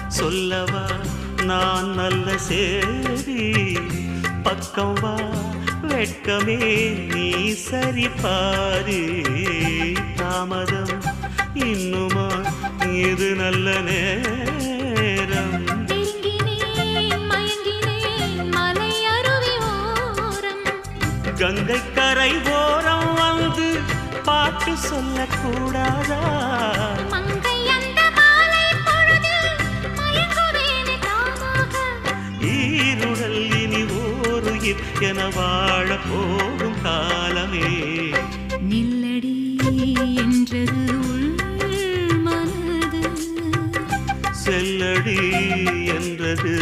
சொல்லவா நான் நல்ல சேரி பக்கம் வா வெட்கமே நீ சரி பாரு தாமதம் இன்னுமா இது நல்ல நேரம் கங்கை கரை ஓரம் வந்து பாட்டு சொல்லக்கூடாதா ஈருடல் இனி ஓருயிர் என வாழ போகும் காலமே நில்லடி என்றது உள் மனது செல்லடி என்றது